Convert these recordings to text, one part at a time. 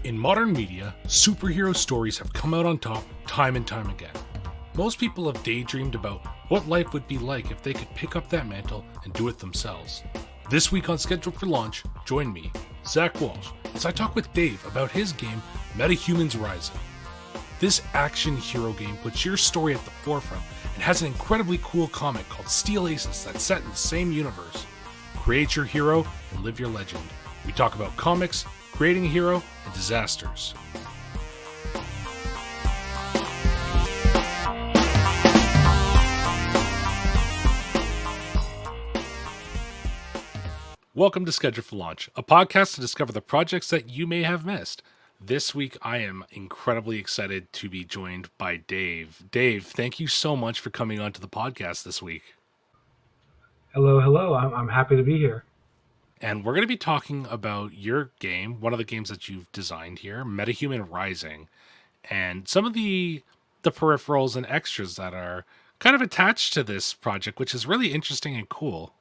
In modern media, superhero stories have come out on top time and time again. Most people have daydreamed about what life would be like if they could pick up that mantle and do it themselves. This week on Scheduled for Launch, join me, Zach Walsh, as I talk with Dave about his game, Metahumans Rising. This action hero game puts your story at the forefront and has an incredibly cool comic called Steel Aces that's set in the same universe. Create your hero and live your legend. We talk about comics, creating a hero, and disasters. Welcome to Schedule for Launch, a podcast to discover the projects that you may have missed. This week, I am incredibly excited to be joined by Dave. Dave, thank you so much for coming onto the podcast this week. Hello. I'm happy to be here. And we're going to be talking about your game, one of the games that you've designed here, Metahuman Rising, and some of the peripherals and extras that are kind of attached to this project, which is really interesting and cool.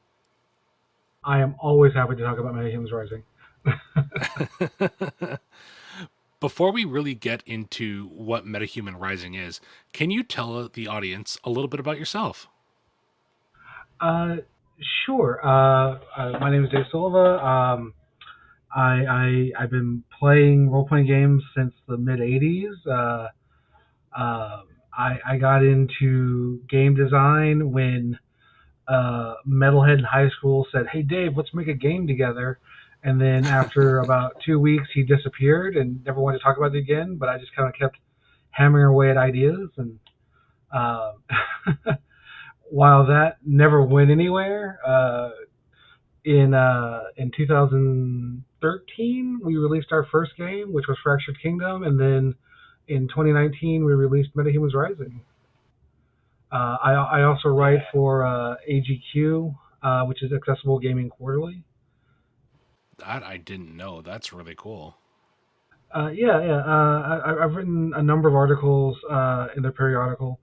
I am always happy to talk about Metahumans Rising. Before we really get into what Metahuman Rising is, can you tell the audience a little bit about yourself? Sure. My name is Dave Silva. I've been playing role-playing games since the mid-'80s. I got into game design when Metalhead in high school said, "Hey Dave, let's make a game together." And then after about 2 weeks, he disappeared and never wanted to talk about it again. But I just kind of kept hammering away at ideas, and while that never went anywhere, in 2013 we released our first game, which was Fractured Kingdom, and then in 2019 we released Metahumans Rising. I also write for AGQ, which is Accessible Gaming Quarterly. That I didn't know. That's really cool. I've written a number of articles in their periodical.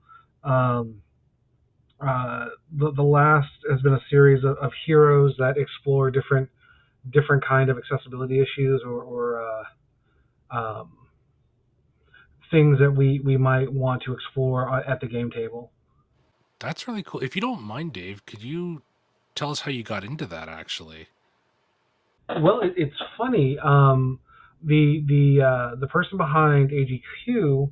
The last has been a series of heroes that explore different kind of accessibility issues or things that we might want to explore at the game table. That's really cool. If you don't mind, Dave, could you tell us how you got into that, actually? Well, it's funny. The person behind AGQ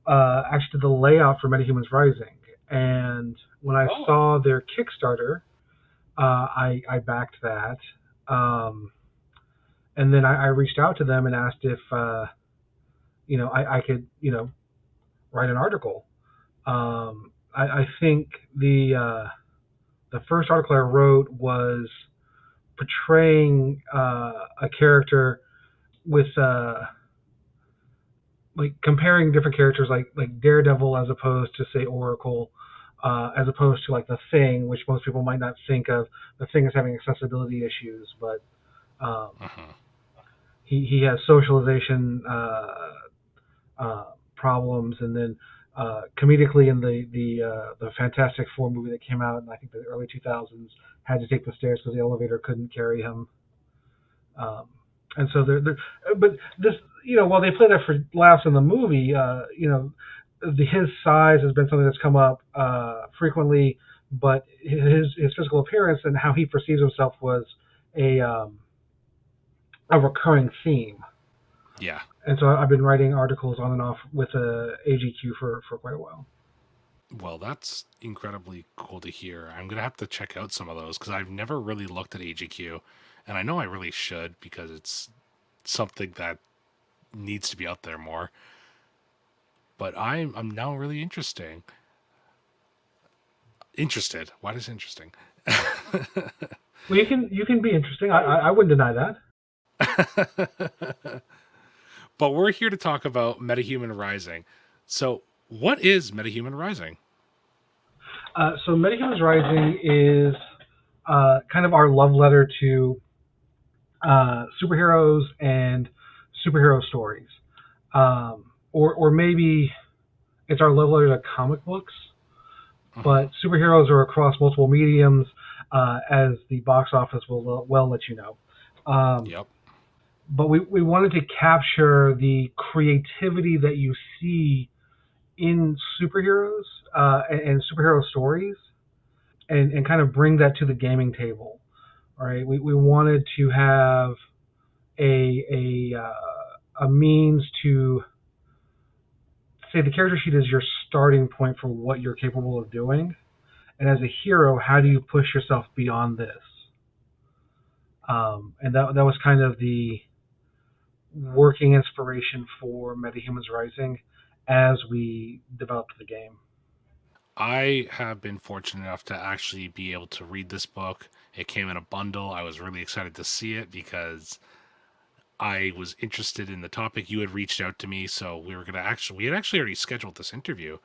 actually did the layout for Metahumans Rising, and when I saw their Kickstarter, I backed that, and then I reached out to them and asked if I could write an article. I think the first article I wrote was portraying a character with like comparing different characters like Daredevil as opposed to say Oracle, as opposed to like the Thing, which most people might not think of the Thing as having accessibility issues, but he has socialization problems, and then comedically in the Fantastic Four movie that came out in I think the early 2000s, had to take the stairs because the elevator couldn't carry him. And so but this, while they play that for laughs in the movie, his size has been something that's come up frequently, but his physical appearance and how he perceives himself was a recurring theme. Yeah. And so I've been writing articles on and off with AGQ for quite a while. Well, that's incredibly cool to hear. I'm going to have to check out some of those because I've never really looked at AGQ, and I know I really should because it's something that needs to be out there more. But I'm now really interested. Why is interesting? Well, you can be interesting. I wouldn't deny that. But we're here to talk about Metahuman Rising. So, what is Metahuman Rising? So Metahumans Rising is kind of our love letter to superheroes and superhero stories, or maybe it's our love letter to comic books. But superheroes are across multiple mediums, as the box office will well let you know. Yep. but we wanted to capture the creativity that you see in superheroes and superhero stories, and kind of bring that to the gaming table. Right? We wanted to have a means to say the character sheet is your starting point for what you're capable of doing, and as a hero, how do you push yourself beyond this? And that was kind of the working inspiration for Metahumans Rising as we developed the game. I have been fortunate enough to actually be able to read this book. It came in a bundle. I was really excited to see it because I was interested in the topic. You had reached out to me, so we had actually already scheduled this interview,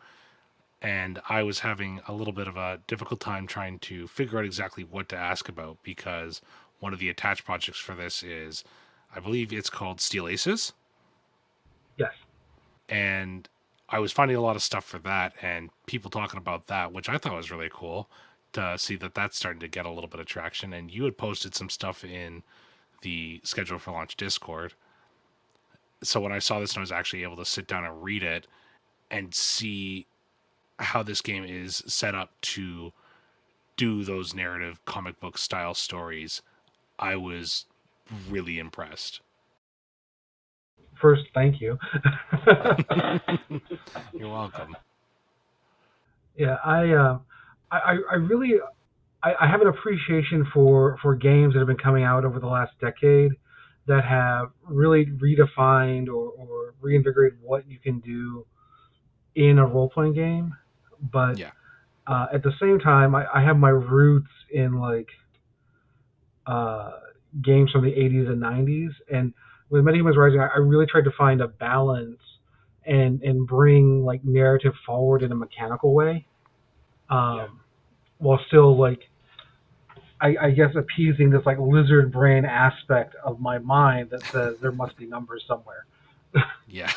and I was having a little bit of a difficult time trying to figure out exactly what to ask about because one of the attached projects for this is, I believe it's called Steel Aces, Yes. and I was finding a lot of stuff for that and people talking about that, which I thought was really cool to see that that's starting to get a little bit of traction. And you had posted some stuff in the schedule for launch Discord. So when I saw this and I was actually able to sit down and read it and see how this game is set up to do those narrative comic book style stories, I was really impressed. First, thank you. You're welcome. Yeah, I really I have an appreciation for games that have been coming out over the last decade that have really redefined or reinvigorated what you can do in a role playing game. But Yeah. at the same time, I have my roots in like uh, games from the 80s and 90s, and with Metahumans Rising, I really tried to find a balance and bring like narrative forward in a mechanical way, while still like I guess appeasing this like lizard brain aspect of my mind that says there must be numbers somewhere. Yeah.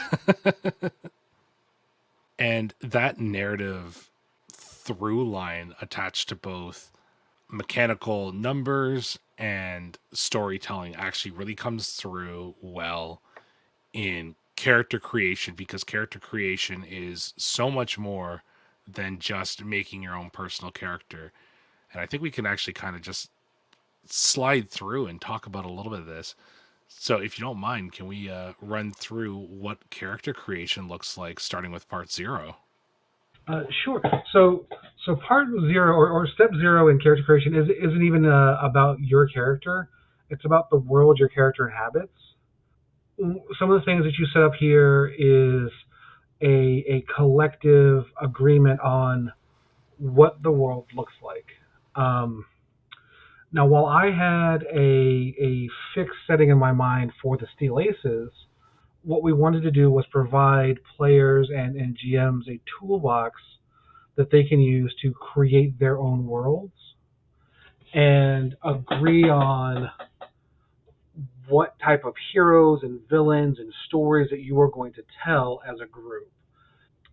And that narrative through line attached to both mechanical numbers and storytelling actually really comes through well in character creation because character creation is so much more than just making your own personal character. And I think we can actually kind of just slide through and talk about a little bit of this. So, if you don't mind, can we run through what character creation looks like, starting with part zero? Sure. So part zero or step zero in character creation isn't even about your character. It's about the world your character inhabits. Some of the things that you set up here is a collective agreement on what the world looks like. Um, Now, while I had a fixed setting in my mind for the Steel Aces, what we wanted to do was provide players and GMs a toolbox that they can use to create their own worlds and agree on what type of heroes and villains and stories that you are going to tell as a group.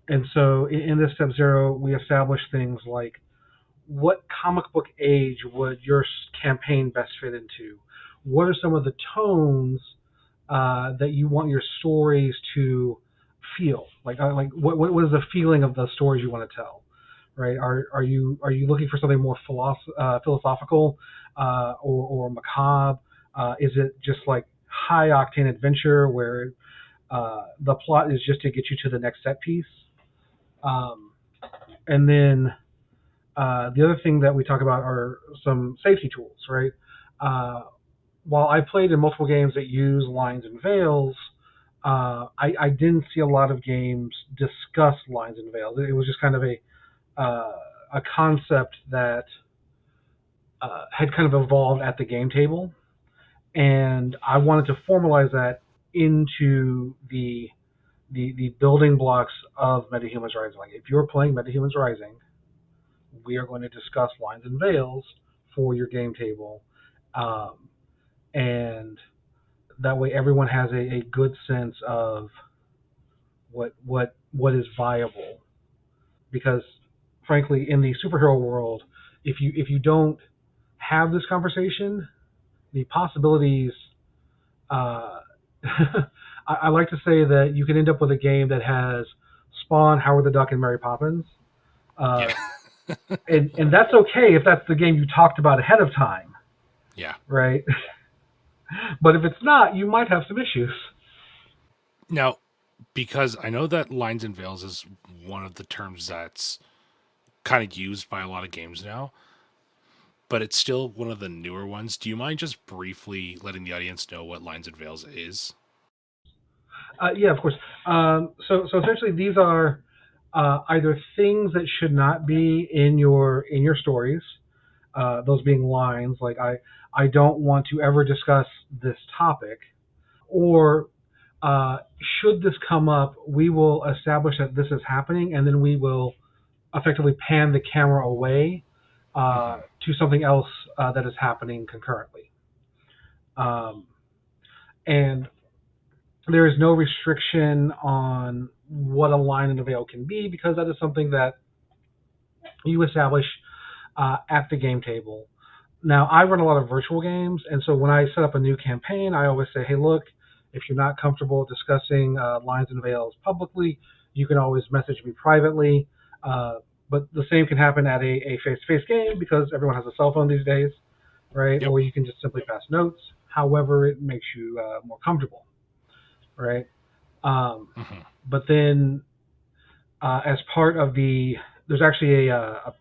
And so in this step zero, we established things like what comic book age would your campaign best fit into? What are some of the tones that you want your stories to feel? Like what is the feeling of the stories you want to tell? Right? Are you looking for something more philosophical or macabre? Is it just like high octane adventure where the plot is just to get you to the next set piece? Um, and then the other thing that we talk about are some safety tools, right? Uh, while I played in multiple games that use lines and veils, I didn't see a lot of games discuss lines and veils. It was just kind of a concept that had kind of evolved at the game table, and I wanted to formalize that into the building blocks of Metahumans Rising. Like if you're playing Metahumans Rising, we are going to discuss lines and veils for your game table, um, and that way everyone has a good sense of what is viable. Because frankly, in the superhero world, if you don't have this conversation, the possibilities Uh, I like to say that you can end up with a game that has Spawn, Howard the Duck, and Mary Poppins. Yeah. Uh, and that's okay if that's the game you talked about ahead of time, Yeah. right? But if it's not, you might have some issues. Now, because I know that lines and veils is one of the terms that's kind of used by a lot of games now, but it's still one of the newer ones. Do you mind just briefly letting the audience know what lines and veils is? Yeah, of course. So essentially, these are either things that should not be in your stories. Those being lines like I don't want to ever discuss this topic, or should this come up, we will establish that this is happening, and then we will effectively pan the camera away Hmm. to something else that is happening concurrently. Um, and there is no restriction on what a line in a veil can be because that is something that you establish at the game table. Now, I run a lot of virtual games, and so when I set up a new campaign, I always say, hey, look, if you're not comfortable discussing lines and veils publicly, you can always message me privately. Uh, but the same can happen at a face-to-face game because everyone has a cell phone these days, right? Yep. Or you can just simply pass notes, however it makes you more comfortable, right? Um, Hmm. but then, as part of there's actually a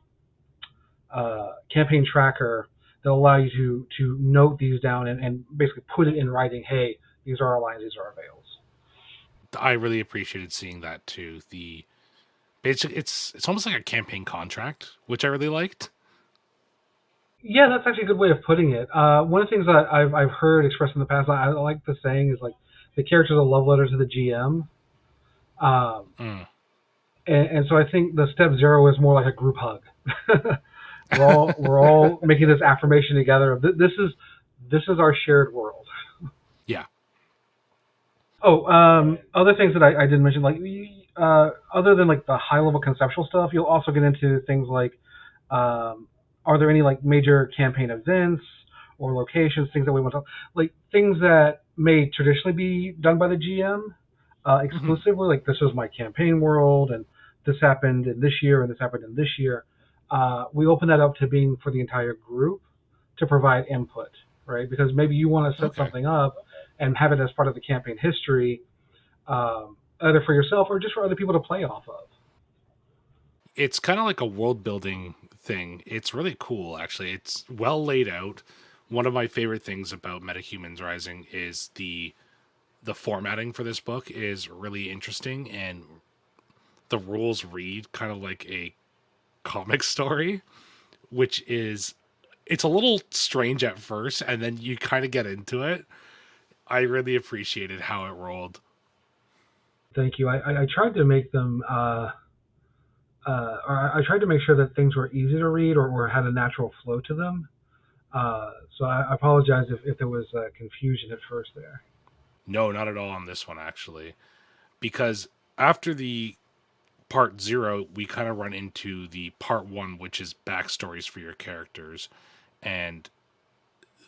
campaign tracker that allow you to note these down and basically put it in writing. Hey, these are our lines, these are our veils. I really appreciated seeing that too. The basic, it's almost like a campaign contract, which I really liked. Yeah, that's actually a good way of putting it. One of the things that I've heard expressed in the past, I like the saying is like the characters are love letters to the GM. Um, Mm. and so I think the step zero is more like a group hug. We're all making this affirmation together. This is our shared world. Yeah. Oh, other things that I didn't mention, like other than like the high level conceptual stuff, you'll also get into things like, are there any like major campaign events or locations, things that we want to, like things that may traditionally be done by the GM Hmm. exclusively, like this was my campaign world, and this happened in this year, and this happened in this year. We open that up to being for the entire group to provide input, right? Because maybe you want to set Okay. something up and have it as part of the campaign history, either for yourself or just for other people to play off of. It's kind of like a world building thing. It's really cool, actually. It's well laid out. One of my favorite things about Metahumans Rising is the formatting for this book is really interesting, and the rules read kind of like a comic story, which is it's a little strange at first, and then you kind of get into it. I really appreciated how it rolled. Thank you. I tried to make them, or I tried to make sure that things were easy to read or had a natural flow to them. So I apologize if there was confusion at first there. No, not at all on this one, actually, because after the part zero, we kind of run into the part one, which is backstories for your characters. And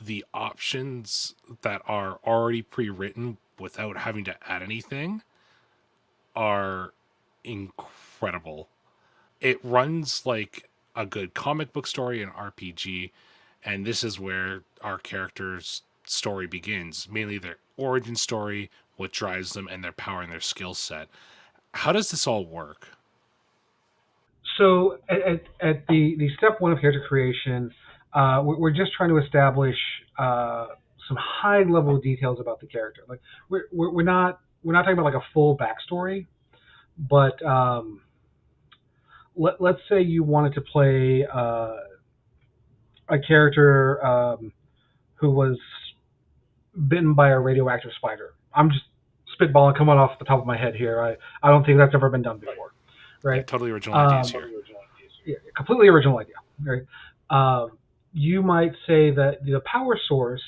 the options that are already pre written without having to add anything are incredible. It runs like a good comic book story and RPG, and this is where our character's story begins, mainly their origin story, what drives them, and their power and their skill set. How does this all work? So at the step one of character creation, we're just trying to establish some high level details about the character. Like we're not talking about like a full backstory, but let's say you wanted to play a character who was bitten by a radioactive spider. I'm just spitballing coming off the top of my head here. I don't think that's ever been done before, Yeah, right? totally original ideas Um, here. yeah, completely original idea, right? You might say that the power source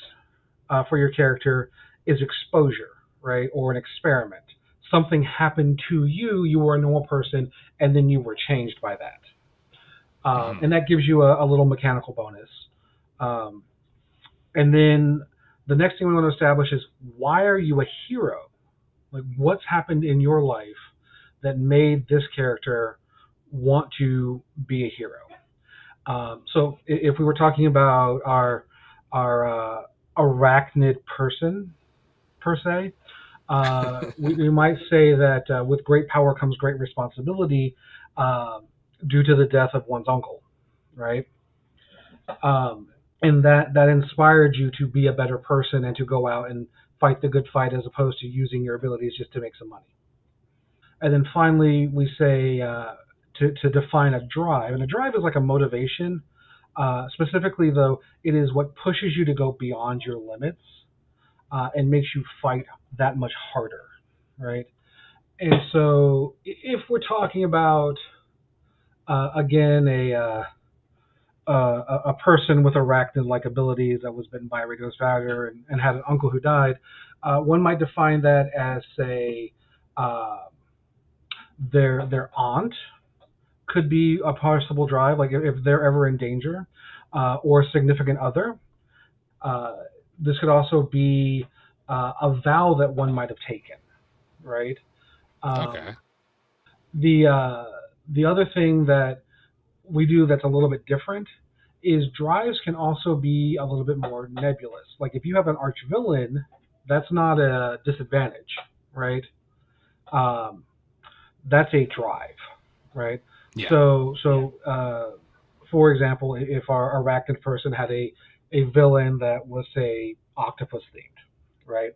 for your character is exposure, right, or an experiment. Something happened to you. You were a normal person, and then you were changed by that, Hmm. and that gives you a little mechanical bonus. Um, and then The next thing we want to establish is, why are you a hero? Like, what's happened in your life that made this character want to be a hero? So if we were talking about our arachnid person per se, we might say that with great power comes great responsibility, uh, due to the death of one's uncle, right? Um, and that inspired you to be a better person and to go out and fight the good fight, as opposed to using your abilities just to make some money. And then finally, we say, to define a drive, and a drive is like a motivation. Specifically, though, it is what pushes you to go beyond your limits, and makes you fight that much harder, right? And so, if we're talking about, again, a person with arachnid-like abilities that was bitten by a radioactive spider, and had an uncle who died, one might define that as, say, uh, their aunt could be a possible drive, like if they're ever in danger, or a significant other. Uh, this could also be a vow that one might have taken, right? Um, Okay. the the other thing that we do that's a little bit different is, drives can also be a little bit more nebulous. Like, if you have an arch villain, that's not a disadvantage, right? Um, that's a drive, right? Yeah. So, for example, if our arachnid person had a villain that was, say, octopus themed, right?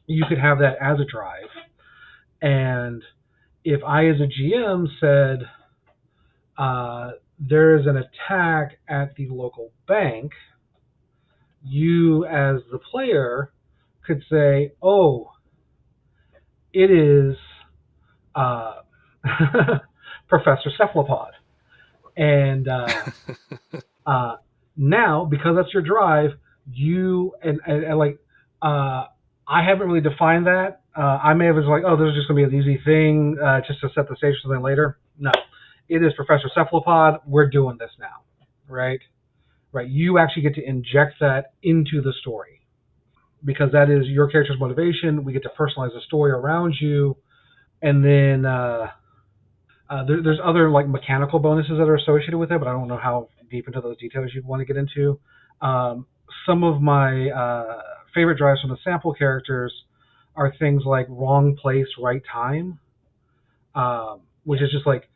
You could have that as a drive, and if I, as a GM, said, there is an attack at the local bank, you, as the player, could say, "Oh, it is uh, Professor Cephalopod," and uh, now, because that's your drive, you and like, uh, I haven't really defined that. I may have just like, oh, this is just going to be an easy thing, just to set the stage for something later. No, it is Professor Cephalopod. We're doing this now, right? Right. You actually get to inject that into the story, because that is your character's motivation. We get to personalize the story around you, and then there's other, like, mechanical bonuses that are associated with it, but I don't know how deep into those details you want to get into. Um, some of my favorite drives from the sample characters are things like wrong place, right time, which is just like,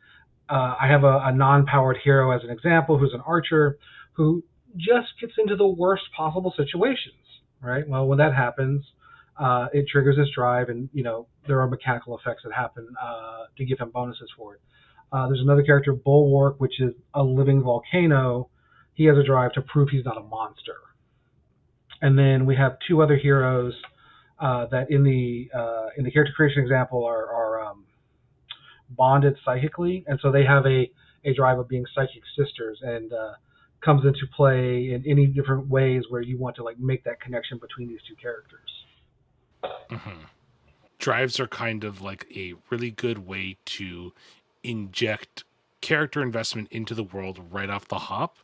I have a non-powered hero as an example, who's an archer, who just gets into the worst possible situations. Right. Well, when that happens, it triggers his drive, and there are mechanical effects that happen to give him bonuses for it. There's another character, Bulwark, which is a living volcano. He has a drive to prove he's not a monster. And then we have two other heroes that in the character creation example are bonded psychically, and so they have a drive of being psychic sisters, and comes into play in any different ways where you want to, like, make that connection between these two characters. Hmm. Drives are kind of like a really good way to inject character investment into the world right off the hop,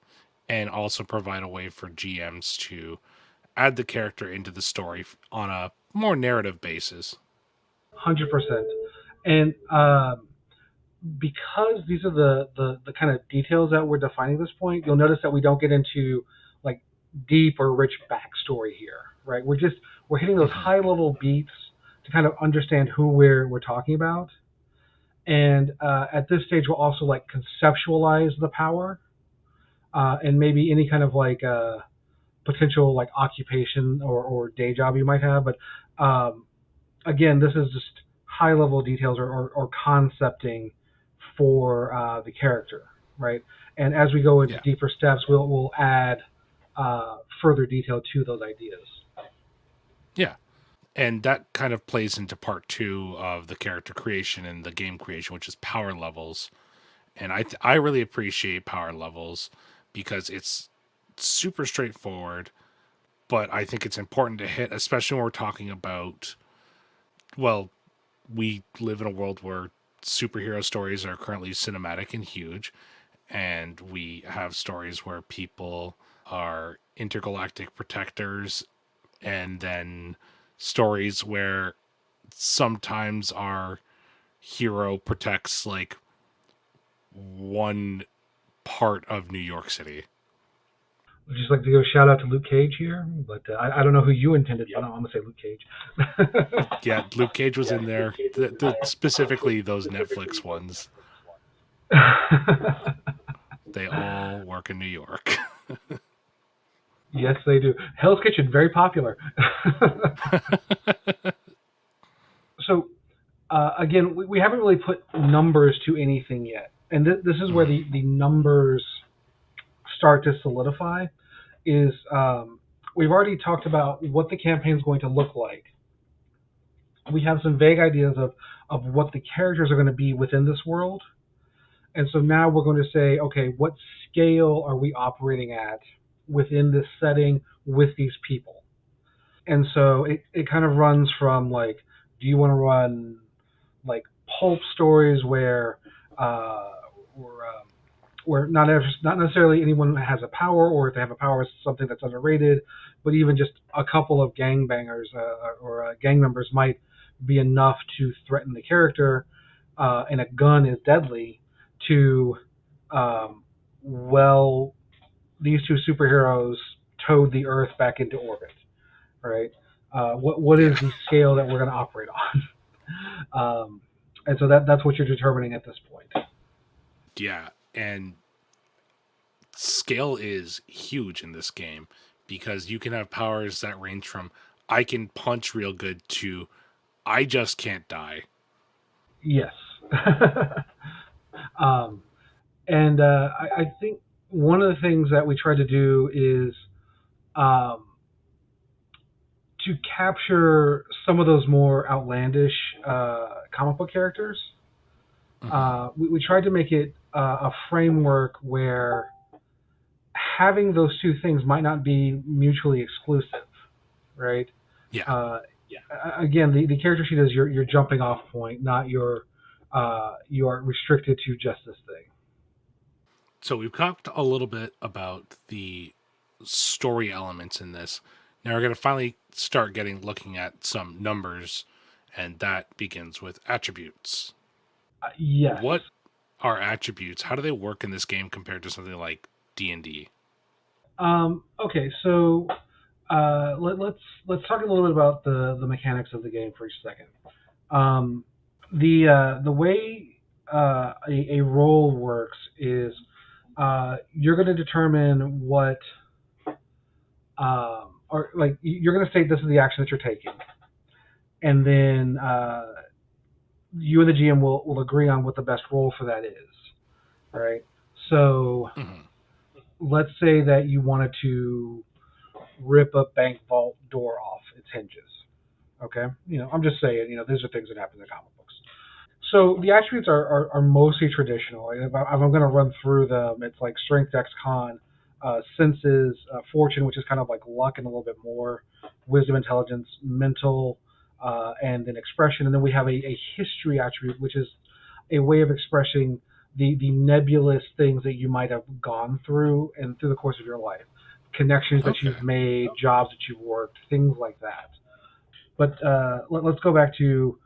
and also provide a way for GMs to add the character into the story on a more narrative basis. 100%. And because these are the kind of details that we're defining at this point, you'll notice that we don't get into, like, deep or rich backstory here, right? We're hitting those Hmm. high level beats to kind of understand who we're talking about. And at this stage, we'll also, like, conceptualize the power, and maybe any kind of, like, potential, like, occupation or day job you might have. But again, this is just high level details, or concepting for the character, right? And as we go into Yeah. deeper steps, we'll add further detail to those ideas. Yeah. And that kind of plays into part two of the character creation and the game creation, which is power levels. And I really appreciate power levels because it's super straightforward, but I think it's important to hit, especially when we're talking about, well, we live in a world where superhero stories are currently cinematic and huge, and we have stories where people are intergalactic protectors and then stories where sometimes our hero protects like one part of New York City. I'd just like to give a shout out to Luke Cage here, but I don't know who you intended, but I'm gonna say Luke Cage. Yeah, Luke Cage was in there. Specifically those Netflix ones. They all work in New York. Yes, they do. Hell's Kitchen, very popular. So again, we haven't really put numbers to anything yet, and this is where Mhm. the numbers start to solidify. Is we've already talked about what the campaign is going to look like. We have some vague ideas of what the characters are going to be within this world, and so now we're going to say, okay, what scale are we operating at within this setting with these people? And so it kind of runs from like, do you want to run like pulp stories uh, or where not necessarily anyone has a power, or if they have a power, it's something that's underrated, but even just a couple of gangbangers or gang members might be enough to threaten the character, and a gun is deadly to, um, well, these two superheroes towed the Earth back into orbit, right? What is Yeah. the scale that we're going to operate on? And so that's what you're determining at this point. Yeah. And scale is huge in this game because you can have powers that range from I can punch real good to I just can't die. Yes. um, and I think one of the things that we try to do is, um, to capture some of those more outlandish comic book characters. Hmm. We tried to make it a framework where having those two things might not be mutually exclusive, right? Yeah. Uh, again, the character sheet is your jumping off point, not you are restricted to just this thing. So we've talked a little bit about the story elements in this. Now we're going to finally start looking at some numbers, and that begins with attributes. Yes. What are attributes? How do they work in this game compared to something like D&D? Okay, so let's talk a little bit about the mechanics of the game for a second. Um, the way a role works is you're going to determine what, or like you're going to say this is the action that you're taking, and then you and the GM will agree on what the best role for that is, right? So Hmm. let's say that you wanted to rip a bank vault door off its hinges. Okay, I'm just saying, these are things that happen in comic books. So the attributes are mostly traditional. If I'm going to run through them, it's like strength, dex, con, senses, fortune, which is kind of like luck and a little bit more, wisdom, intelligence, mental, and then expression. And then we have a history attribute, which is a way of expressing the nebulous things that you might have gone through and through the course of your life, connections that Okay. you've made, jobs that you've worked, things like that. But us go back to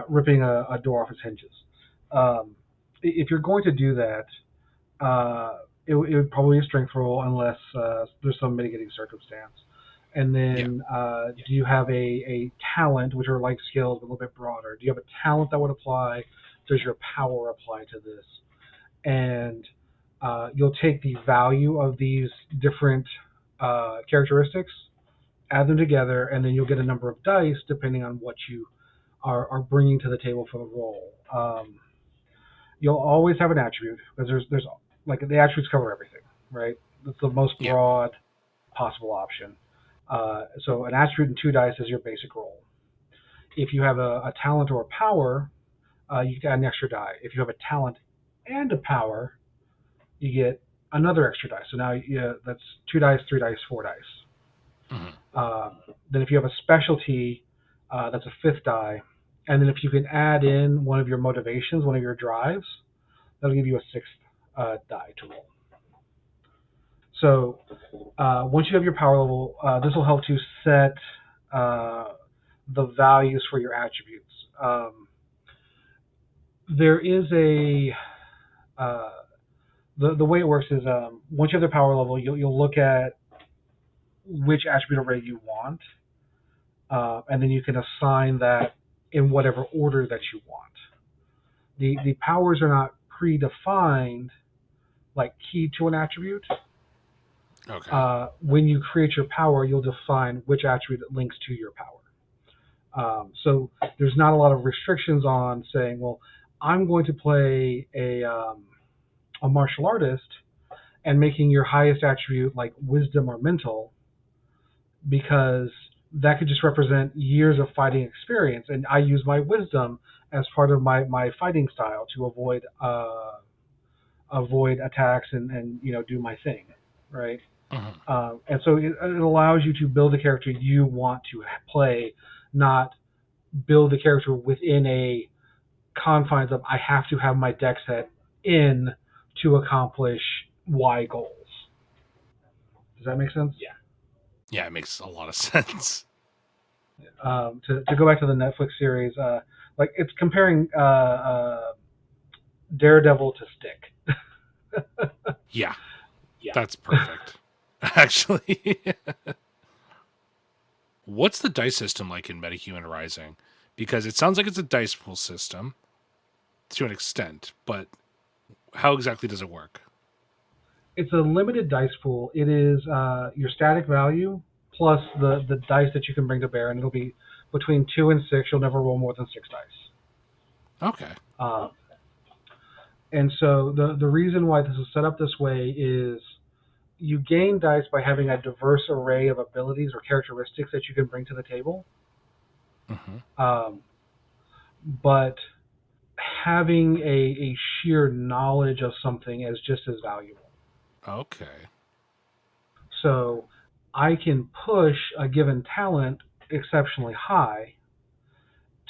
ripping a door off its hinges. If you're going to do that, it would probably be a strength roll unless there's some mitigating circumstance. And Yeah. then, do you have a talent, which are like skills, but a little bit broader? Do you have a talent that would apply? Does your power apply to this? And you'll take the value of these different characteristics, add them together, and then you'll get a number of dice depending on what you are bringing to the table for the roll. You'll always have an attribute because there's like the attributes cover everything, right? That's the most Yeah. broad possible option. So an attribute and two dice is your basic roll. If you have a talent or a power, you get an extra die. If you have a talent and a power, you get another extra die. So now that's two dice, three dice, four dice. Hmm. Uh, then if you have a specialty, that's a fifth die. And then if you can add in one of your motivations, one of your drives, that'll give you a sixth die to roll. So once you have your power level, this will help to set uh, the values for your attributes. There is a uh, the way it works is once you have the power level, you'll look at which attribute array you want, and then you can assign that in whatever order that you want. The powers are not predefined like key to an attribute. Okay. When you create your power, you'll define which attribute links to your power. So there's not a lot of restrictions on saying, well, I'm going to play a martial artist and making your highest attribute like wisdom or mental, because that could just represent years of fighting experience, and I use my wisdom as part of my fighting style to avoid attacks and do my thing, right? Mhm. And so it allows you to build a character you want to play, not build the character within a confines of I have to have my deck set in to accomplish Y goals. Does that make sense? Yeah, it makes a lot of sense. To go back to the Netflix series, like it's comparing Daredevil to Stick. Yeah, that's perfect. Actually, what's the dice system like in Metahuman Rising? Because it sounds like it's a dice pool system to an extent, but how exactly does it work? It's a limited dice pool. It is your static value plus the dice that you can bring to bear, and it'll be between 2 and 6. You'll never roll more than 6 dice. Okay. Uh, and so the reason why this is set up this way is you gain dice by having a diverse array of abilities or characteristics that you can bring to the table. Hmm. Um, but having a sheer knowledge of something is just as valuable. Okay. So I can push a given talent exceptionally high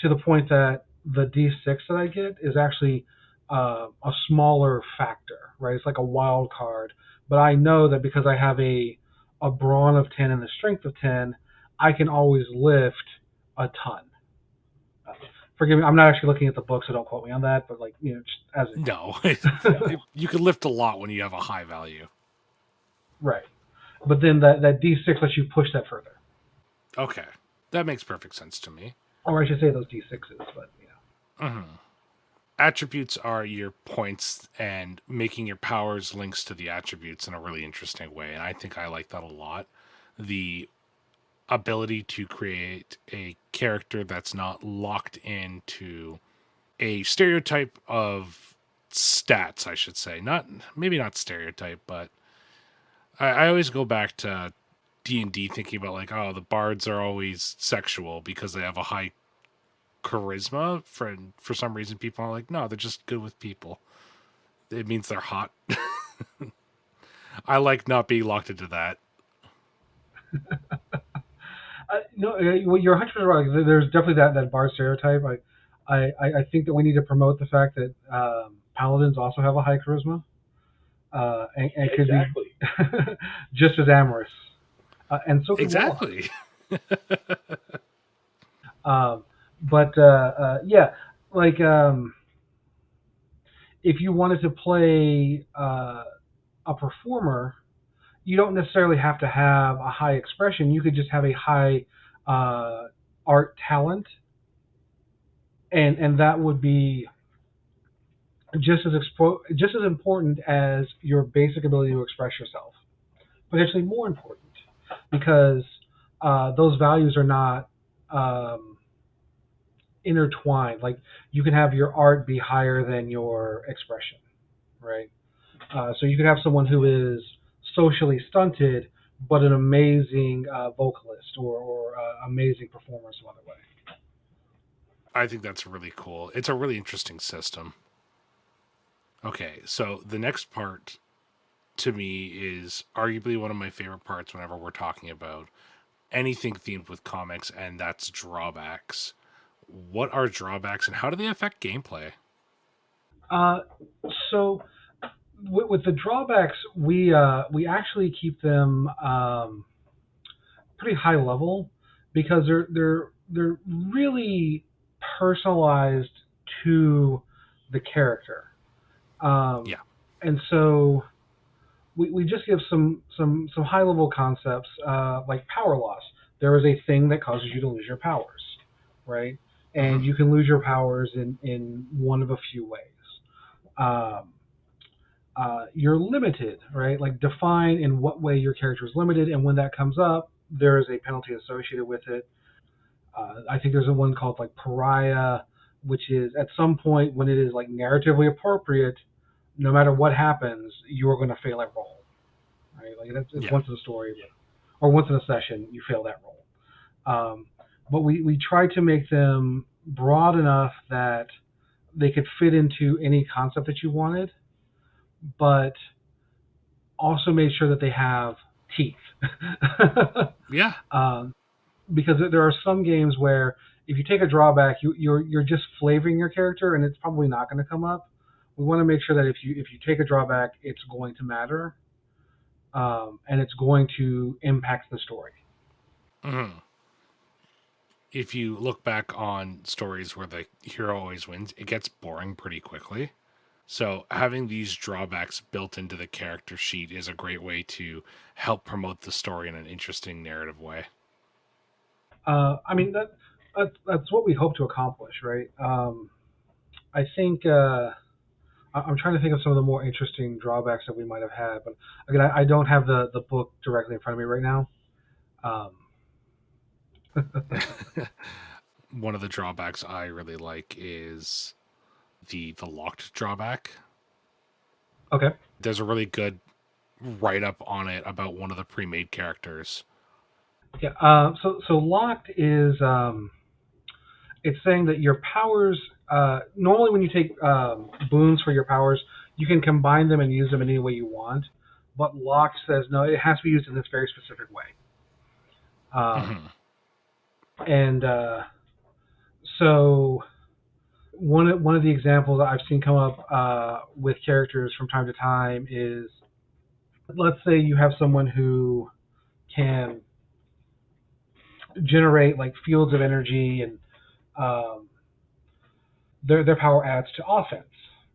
to the point that the D6 that I get is actually a smaller factor, right? It's like a wild card. But I know that because I have a brawn of 10 and a strength of 10, I can always lift a ton. Forgive me, I'm not actually looking at the book, so don't quote me on that. But like just as an No, example, you can lift a lot when you have a high value. right? But then that D6 lets you push that further, Okay, that makes perfect sense to me. or I should say those D6s. But Hmm. Attributes are your points, and making your powers links to the attributes in a really interesting way. And I think I like that a lot. The ability to create a character that's not locked into a stereotype of stats, I should say. Not maybe not stereotype, but I always go back to D&D thinking about like, oh, the bards are always sexual because they have a high charisma. For some reason, people are like, no, they're just good with people. It means they're hot. I like not being locked into that. no, well, you're 100% right. There's definitely that bar stereotype. I think that we need to promote the fact that paladins also have a high charisma, and could be just as amorous, and so can warlocks. Exactly. Um, but yeah, like if you wanted to play a performer, you don't necessarily have to have a high expression. You could just have a high art talent, and that would be just as important as your basic ability to express yourself. Potentially more important, because those values are not um, intertwined. Like you can have your art be higher than your expression, right? So you could have someone who is socially stunted, but an amazing vocalist or amazing performer some other way. I think that's really cool. It's a really interesting system. Okay, so the next part to me is arguably one of my favorite parts whenever we're talking about anything themed with comics, and that's drawbacks. What are drawbacks and how do they affect gameplay? Uh, so with the drawbacks, we actually keep them pretty high level because they're really personalized to the character, um, Yeah. and so we just give some high level concepts like power loss. There is a thing that causes you to lose your powers, right? And Hmm. you can lose your powers in one of a few ways. Um, you're limited, right? Like define in what way your character is limited, and when that comes up, there is a penalty associated with it. I think there's a one called like pariah, which is at some point when it is like narratively appropriate, no matter what happens, you are going to fail at roll, right? Like it's Yeah. once in a story, or once in a session, you fail that roll. Um, but we try to make them broad enough that they could fit into any concept that you wanted, but also made sure that they have teeth. Yeah. um, because there are some games where if you take a drawback, you're just flavoring your character, and it's probably not going to come up. We want to make sure that if you take a drawback, it's going to matter, and it's going to impact the story. Hmm. If you look back on stories where the hero always wins, it gets boring pretty quickly. So having these drawbacks built into the character sheet is a great way to help promote the story in an interesting narrative way. I mean that's what we hope to accomplish, right? I think I'm trying to think of some of the more interesting drawbacks that we might have had, but again, I don't have the book directly in front of me right now. Um, One of the drawbacks I really like is the locked drawback. okay. There's a really good write up on it about one of the pre-made characters. Yeah. So locked is it's saying that your powers normally when you take boons for your powers, you can combine them and use them in any way you want. But locked says no, it has to be used in this very specific way. Um, Hmm. and so one of the examples I've seen come up with characters from time to time is, let's say you have someone who can generate like fields of energy, and um, their power adds to offense,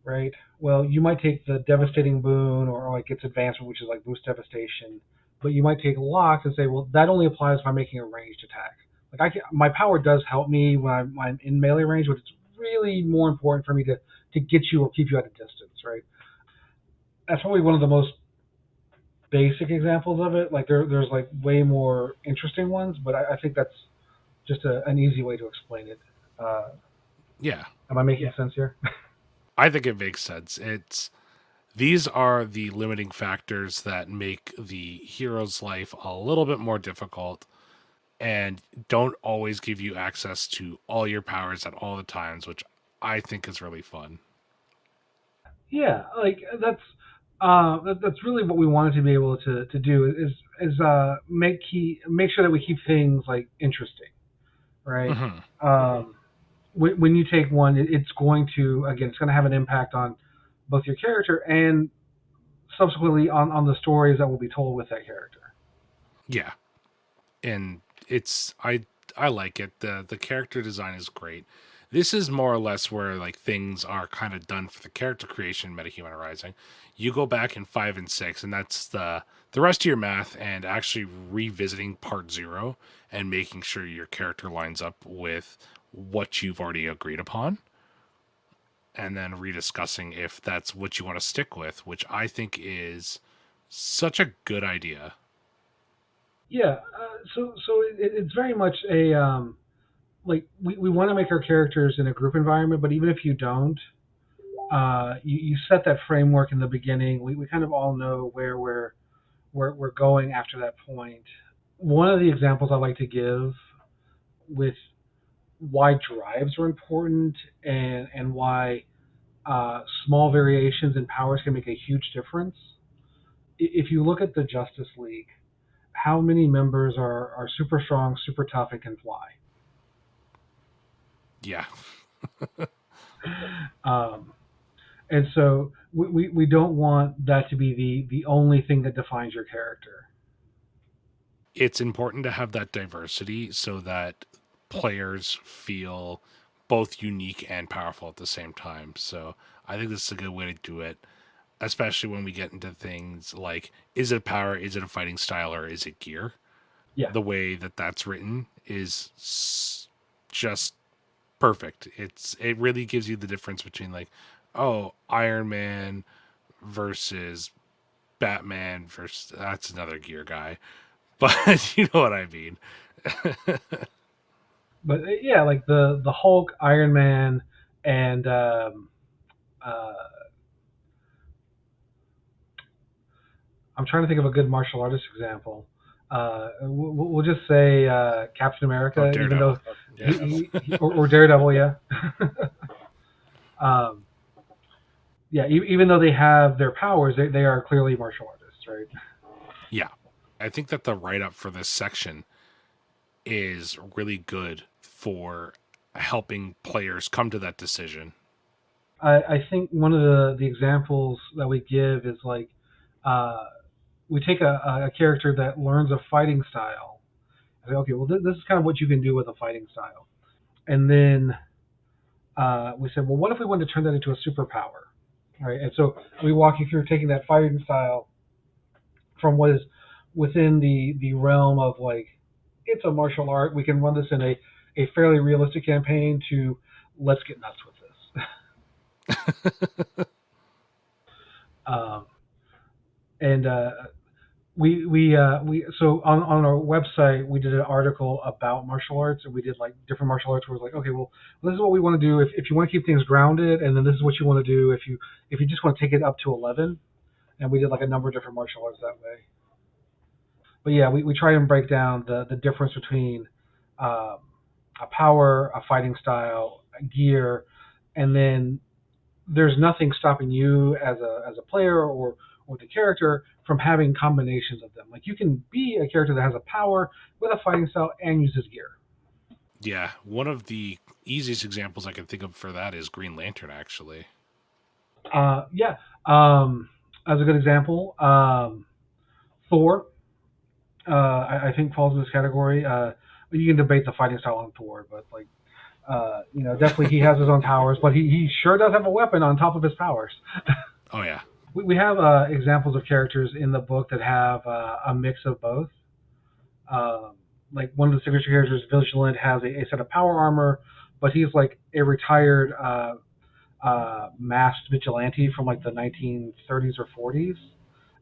right? Well, you might take the devastating boon or like its advancement, which is like boost devastation, but you might take lock and say, well, that only applies if I'm making a ranged attack. Like my power does help me when I'm in melee range, but it's really more important for me to get you or keep you at a distance, right? That's probably one of the most basic examples of it. Like there's like way more interesting ones, but I think that's just an easy way to explain it. Uh, Yeah, am I making sense here? I think it makes sense. It's these are the limiting factors that make the hero's life a little bit more difficult and don't always give you access to all your powers at all the times, which I think is really fun. Yeah, like that's really what we wanted to be able to do is make sure that we keep things like interesting, right? Hmm. Um, when you take one, it's going to again, it's going to have an impact on both your character and subsequently on the stories that will be told with that character. Yeah, and it's I like it. The character design is great. This is more or less where like things are kind of done for the character creation Metahuman Rising. You go back in 5 and 6, and that's the rest of your math and actually revisiting part 0 and making sure your character lines up with what you've already agreed upon, and then rediscussing if that's what you want to stick with, which I think is such a good idea. Yeah, it's very much a like we want to make our characters in a group environment, but even if you don't, you set that framework in the beginning. We kind of all know where we're going after that point. One of the examples I like to give with why drives are important, and why small variations in powers can make a huge difference. If you look at the Justice League, how many members are super strong, super tough, and can fly? Yeah. Um, and so we don't want that to be the only thing that defines your character. It's important to have that diversity so that players feel both unique and powerful at the same time. So I think this is a good way to do it, especially when we get into things like, is it power, is it a fighting style, or is it gear? Yeah. The way that that's written is just perfect. It really gives you the difference between like, oh, Iron Man versus Batman versus that's another gear guy, but you know what I mean. But yeah, like the Hulk, Iron Man, and uh, I'm trying to think of a good martial artist example. We'll just say Captain Oh, America, even though Daredevil. Yeah. or Daredevil, yeah. um, yeah, even though they have their powers, they are clearly martial artists, right? Yeah. I think that the write up for this section is really good for helping players come to that decision. I think one of the examples that we give is like uh, we take a character that learns a fighting style. And say, okay, well, this is kind of what you can do with a fighting style. And then we said, well, what if we wanted to turn that into a superpower? Right. And so we walk you through taking that fighting style from what is within the realm of like, it's a martial art. We can run this in a fairly realistic campaign to let's get nuts with this. um, and we so on our website we did an article about martial arts, and we did like different martial arts where it was like, okay, well, this is what we want to do if you want to keep things grounded, and then this is what you want to do if you just want to take it up to 11. And we did like a number of different martial arts that way. But yeah, we try and break down the difference between um, a power, a fighting style, a gear, and then there's nothing stopping you as a player or the character from having combinations of them. Like you can be a character that has a power with a fighting style and uses gear. Yeah. One of the easiest examples I can think of for that is Green Lantern, actually. Yeah. As a good example, Thor, I think falls in this category. You can debate the fighting style on Thor, but like, definitely he has his own powers, but he sure does have a weapon on top of his powers. Oh, yeah. We have examples of characters in the book that have a mix of both. Um, like one of the signature characters, Vigilant, has a set of power armor, but he's like a retired masked vigilante from like the 1930s or 40s,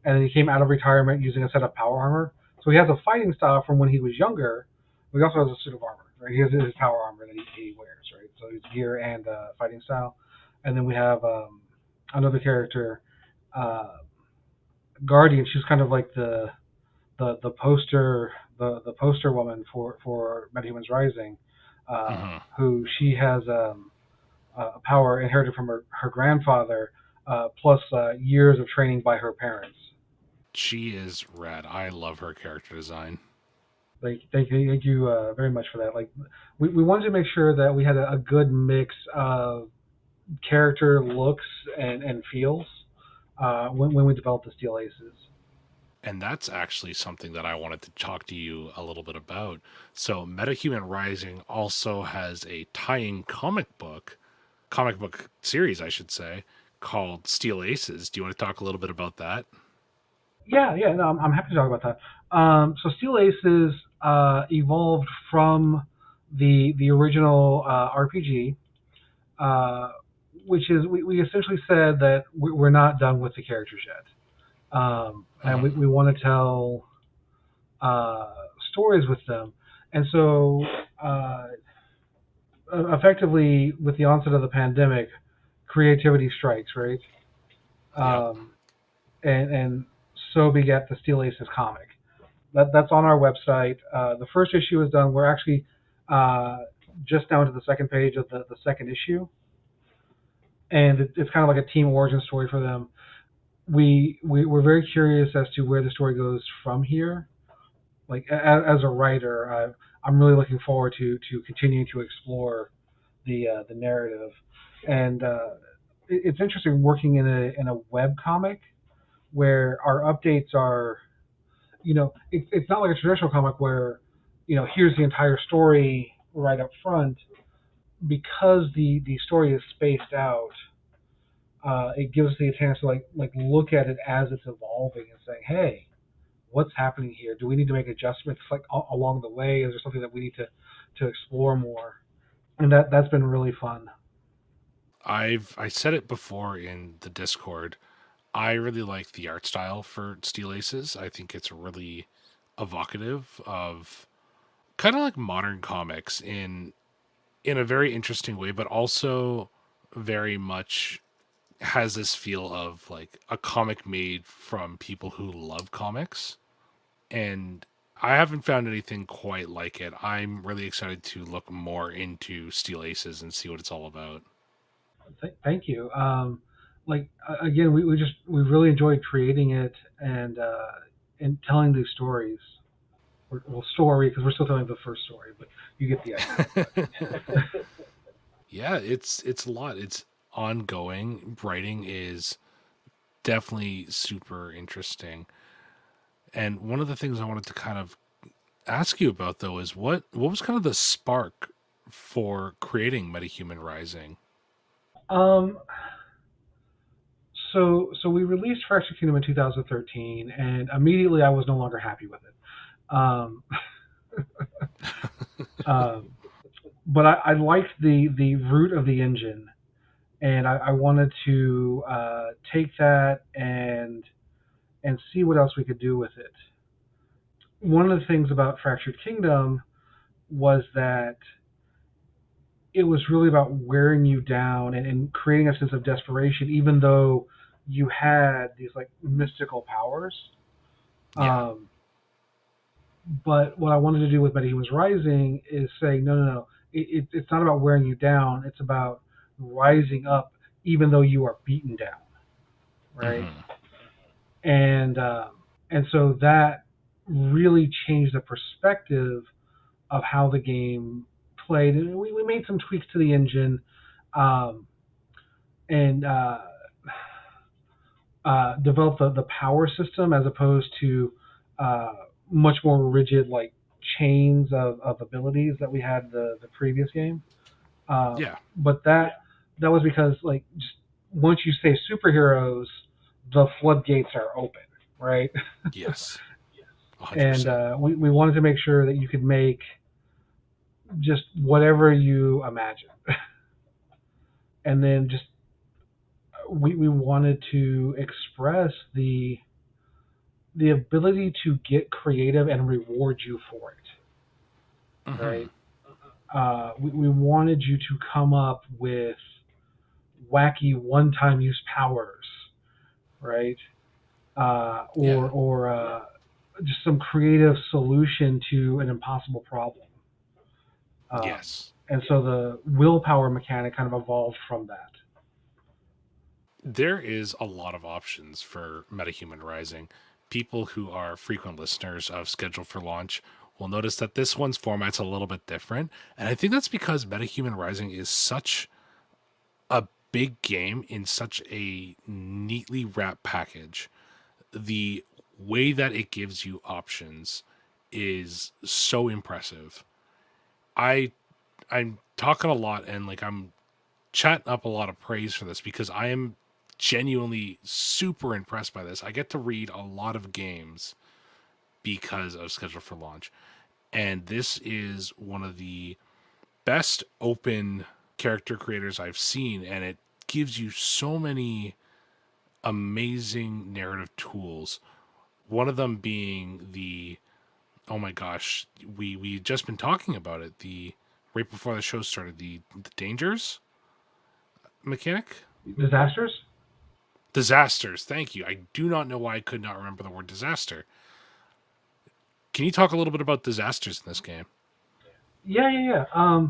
and then he came out of retirement using a set of power armor. So he has a fighting style from when he was younger, but he also has a suit of armor. Right? He has his power armor that he wears, right? So he's gear and fighting style. And then we have another character, uh, Guardian. She's kind of like the poster the poster woman for Metahumans Rising, Hmm. who she has a power inherited from her grandfather, plus years of training by her parents. She is rad. I love her character design. Thank you very much for that. Like, we wanted to make sure that we had a good mix of character looks and feels when we developed the Steel Aces. And that's actually something that I wanted to talk to you a little bit about. So, Metahuman Rising also has a tying comic book series, I should say, called Steel Aces. Do you want to talk a little bit about that? Yeah, no, I'm happy to talk about that. So Steel Aces evolved from the original RPG, uh, which is we essentially said that we're not done with the characters yet, and Hmm. we want to tell uh, stories with them. And so, uh, effectively, with the onset of the pandemic, creativity strikes, right? Yep. Um, and so begat the Steel Aces comic. That's on our website. The first issue is done. We're actually uh, just down to the second page of the second issue, and it's kind of like a team origin story for them. We're very curious as to where the story goes from here. Like as a writer, I'm really looking forward to continuing to explore the narrative, and it's interesting working in a web comic where our updates are, it's not like a traditional comic where, here's the entire story right up front. Because the story is spaced out, it gives us the chance to like look at it as it's evolving and saying, hey, what's happening here? Do we need to make adjustments like along the way? Is there something that we need to explore more? And that's been really fun. I said it before in the Discord. I really like the art style for Steel Aces. I think it's really evocative of kind of like modern comics in a very interesting way, but also very much has this feel of like a comic made from people who love comics. And I haven't found anything quite like it. I'm really excited to look more into Steel Aces and see what it's all about. Thank you. Again, we really enjoyed creating it and telling these stories. Well, story because we're still telling the first story, but you get the idea. But Yeah, it's a lot. It's ongoing. Writing is definitely super interesting. And one of the things I wanted to kind of ask you about though is what was kind of the spark for creating Metahuman Rising? um, so we released Fractured Kingdom in 2013, and immediately I was no longer happy with it. Um, but I liked the root of the engine, and I wanted to take that and see what else we could do with it. One of the things about Fractured Kingdom was that it was really about wearing you down and creating a sense of desperation, even though you had these like mystical powers. Yeah. Um, but what I wanted to do with Metahumans Rising is say, no, no, no. It's not about wearing you down. It's about rising up, even though you are beaten down, right? Hmm. And and so that really changed the perspective of how the game played. And we made some tweaks to the engine, um, and developed the power system as opposed to uh, much more rigid like chains of abilities that we had the previous game. Yeah. But that was because like just once you say superheroes, the floodgates are open, right? Yes. And 100%. we wanted to make sure that you could make just whatever you imagine, and then just we wanted to express the ability to get creative and reward you for it, Hmm. right? We wanted you to come up with wacky one-time use powers, right? Yeah. Or just some creative solution to an impossible problem. Um, Yes. and so the willpower mechanic kind of evolved from that. There is a lot of options for Metahuman Rising. People who are frequent listeners of Schedule for Launch will notice that this one's format's a little bit different. And I think that's because Metahuman Rising is such a big game in such a neatly wrapped package. The way that it gives you options is so impressive. I I'm talking a lot and like I'm chatting up a lot of praise for this because I am genuinely super impressed by this. I get to read a lot of games because of Schedule for Launch, and this is one of the best open character creators I've seen, and it gives you so many amazing narrative tools. One of them being the oh my gosh, we just been talking about it. The right before the show started, the dangers mechanic. Disasters? Disasters. Thank you. I do not know why I could not remember the word disaster. Can you talk a little bit about disasters in this game? Yeah, yeah, yeah.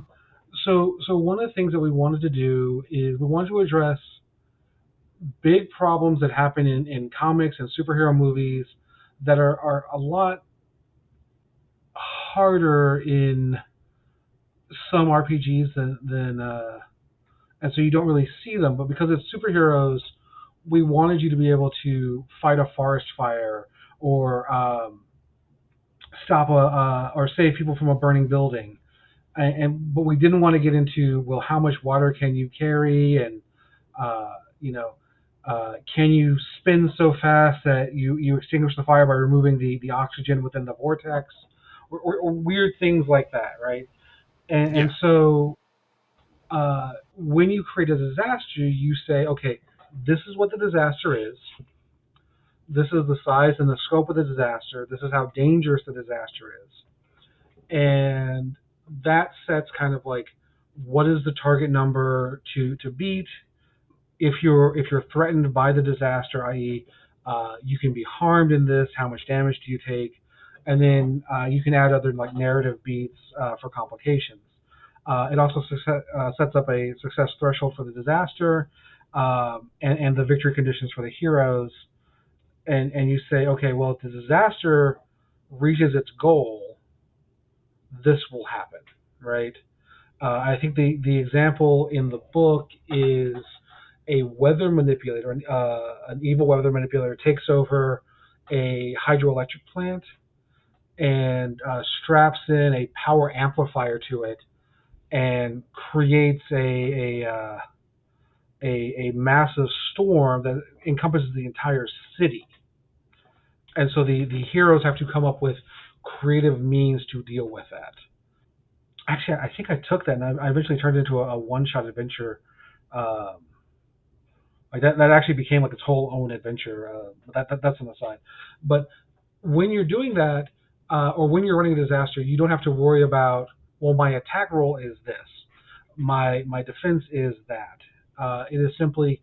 So one of the things that we wanted to do is we wanted to address big problems that happen in comics and superhero movies that are a lot harder in some RPGs than and so you don't really see them. But because it's superheroes, we wanted you to be able to fight a forest fire or stop or save people from a burning building. But we didn't want to get into, well, how much water can you carry, and uh, you know, can you spin so fast that you extinguish the fire by removing the oxygen within the vortex, or weird things like that, right? And Yeah. so when you create a disaster, you say, okay, this is what the disaster is. This is the size and the scope of the disaster. This is how dangerous the disaster is. And that sets kind of like what is the target number to beat if you're threatened by the disaster, i.e., you can be harmed in this. How much damage do you take? And then you can add other like narrative beats for complications. It also sets up a success threshold for the disaster and the victory conditions for the heroes. And you say, okay, well, if the disaster reaches its goal, this will happen, right? I think the example in the book is a weather manipulator, an evil weather manipulator takes over a hydroelectric plant and straps in a power amplifier to it and creates a massive storm that encompasses the entire city. And so the heroes have to come up with creative means to deal with that. Actually, I think I took that and I eventually turned it into a one-shot adventure. Um, like that actually became like its whole own adventure. That's an aside. But when you're doing that, or when you're running a disaster, you don't have to worry about, well, my attack roll is this, my defense is that. It is simply,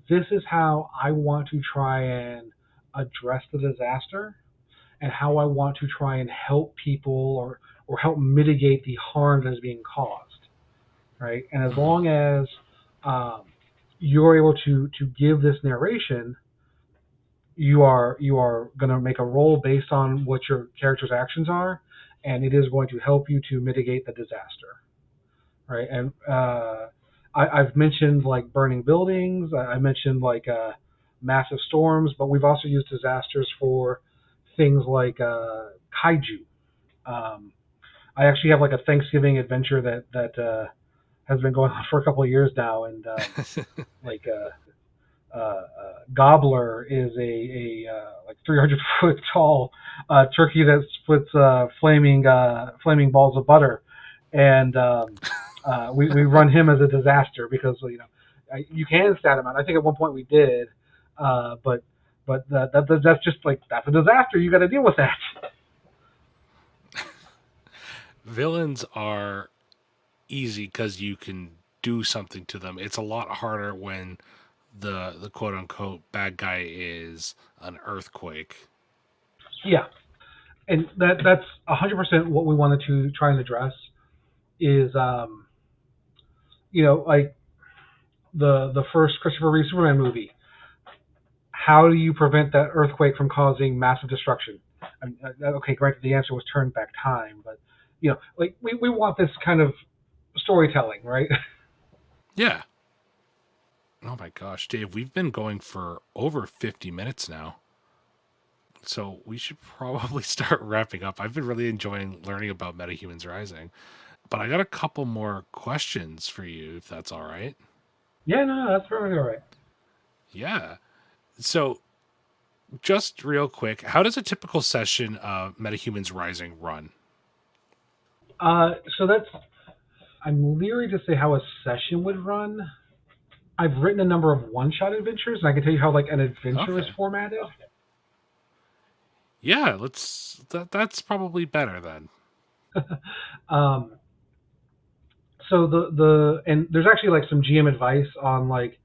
this is how I want to try and address the disaster, and how I want to try and help people or help mitigate the harm that is being caused, right? And as Hmm. long as um, you're able to give this narration, you are going to make a roll based on what your character's actions are, and it is going to help you to mitigate the disaster, right? And I've mentioned like burning buildings. I mentioned like massive storms, but we've also used disasters for things like kaiju. Um, I actually have like a Thanksgiving adventure that has been going on for a couple of years now, and like Gobbler is a like 300-foot tall turkey that splits flaming balls of butter, and we run him as a disaster because you can stat him out. I think at one point we did, but that's just like that's a disaster. You got to deal with that. Villains are easy because you can do something to them. It's a lot harder when the quote unquote bad guy is an earthquake. Yeah, and that's 100% what we wanted to try and address is like the first Christopher Reeve Superman movie. How do you prevent that earthquake from causing massive destruction? I mean, okay, granted the answer was turn back time, but like we want this kind of storytelling, right? Yeah. Oh my gosh, Dave, we've been going for over 50 minutes now. So we should probably start wrapping up. I've been really enjoying learning about Metahumans Rising. But I got a couple more questions for you, if that's all right. Yeah, no, that's perfectly all right. Yeah. So, just real quick, how does a typical session of Metahumans Rising run? So that's I'm leery to say how a session would run. I've written a number of one-shot adventures, and I can tell you how like an adventure is Okay. formatted. Yeah, that's probably better then. um, so and there's actually like some GM advice on like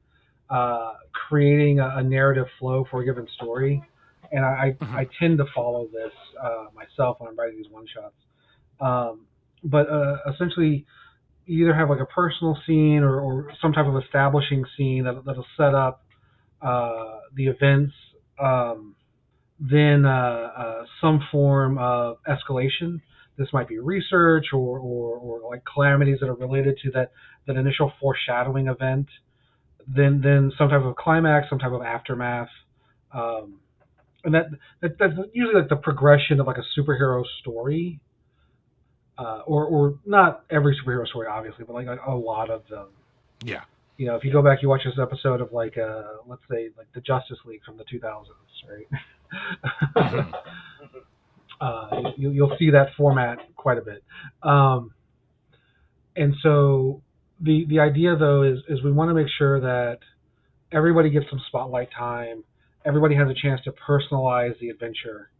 creating a narrative flow for a given story, and Mhm. I tend to follow this myself when I'm writing these one shots. But essentially, you either have like a personal scene or some type of establishing scene that'll set up the events, then some form of escalation this might be research or like calamities that are related to that initial foreshadowing event. Then some type of climax, some type of aftermath. Um, and that's usually like the progression of like a superhero story, or not every superhero story, obviously, but like a lot of them. Yeah. If you go back, you watch this episode of like, let's say, like the Justice League from the 2000s, right? Hmm. You'll see that format quite a bit. Um, and so the idea though is we want to make sure that everybody gets some spotlight time. Everybody has a chance to personalize the adventure.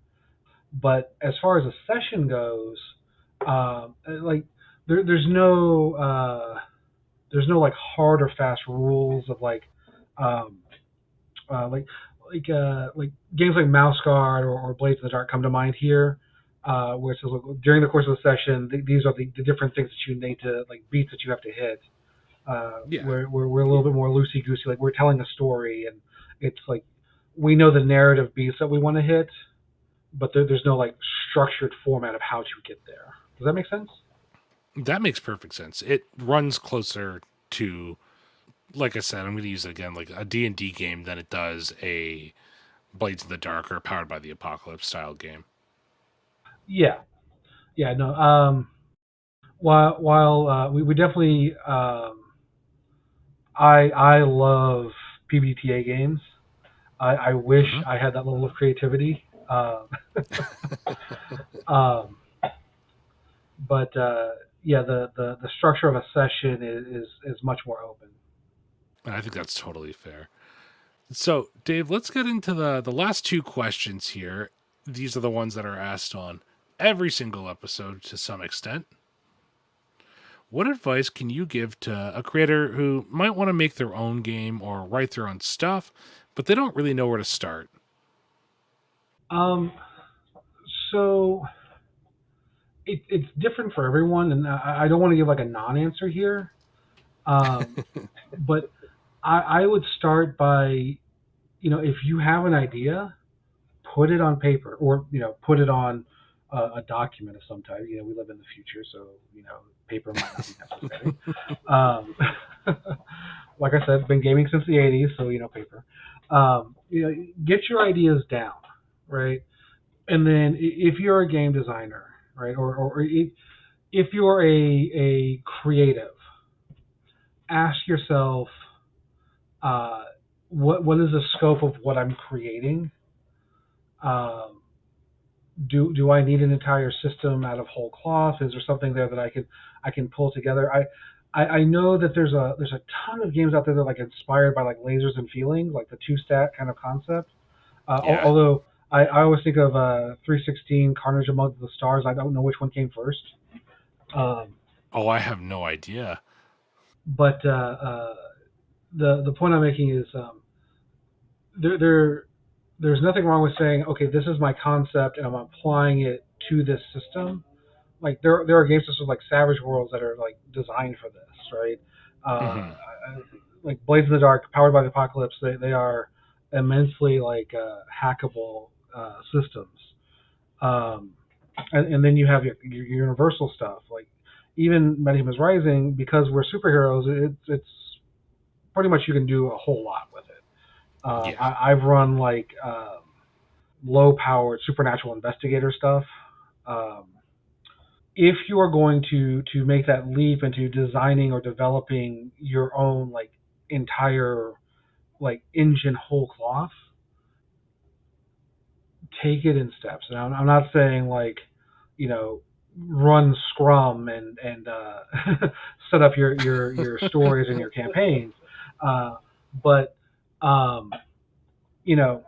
But as far as a session goes, like there's no like hard or fast rules of um, uh, like like games like Mouse Guard or Blades in the Dark come to mind here, where it says, look, during the course of the session, these are the different things that you need to like beats that you have to hit. Yeah. We're a little bit more loosey goosey, like we're telling a story, and it's like we know the narrative beats that we want to hit, but there's no like structured format of how to get there. Does that make sense? That makes perfect sense. It runs closer to, like I said, I'm going to use it again, like a D&D game than it does a Blades in the Dark or Powered by the Apocalypse style game. Yeah, yeah, no. While we definitely I love PBTA games. I wish Hmm. I had that level of creativity. Um, but yeah, the structure of a session is much more open. I think that's totally fair. So, Dave, let's get into the last two questions here. These are the ones that are asked on every single episode to some extent. What advice can you give to a creator who might want to make their own game or write their own stuff, but they don't really know where to start? Um, so it's different for everyone, and I don't want to give like a non-answer here. Um, but I would start by, if you have an idea, put it on paper, or put it on a document of some type. We live in the future, so paper might not be necessary. Um, like I said, been gaming since the '80s, so paper. Get your ideas down, right? And then if you're a game designer, right, or if you're a creative, ask yourself, uh, what is the scope of what I'm creating? Um, do I need an entire system out of whole cloth? Is there something there that I can pull together? I know that there's a ton of games out there that are like inspired by like lasers and feelings, like the two stat kind of concept. Yeah. Although I always think of 316 Carnage Among the Stars. I don't know which one came first. Um, Oh, I have no idea. but the point I'm making is, there, there there's nothing wrong with saying, okay, this is my concept and I'm applying it to this system. Like there are game systems like Savage Worlds that are like designed for this, right? Hmm. Like Blades in the Dark, Powered by the Apocalypse, they are immensely like hackable systems. Um, and then you have your universal stuff, like even Metahumans Rising, because we're superheroes. It's pretty much you can do a whole lot with it. Yeah. I've run like low-powered supernatural investigator stuff. Um, if you are going to make that leap into designing or developing your own like entire like engine whole cloth, take it in steps. And I'm not saying like, you know, run Scrum and set up your stories and your campaigns, but um, you know,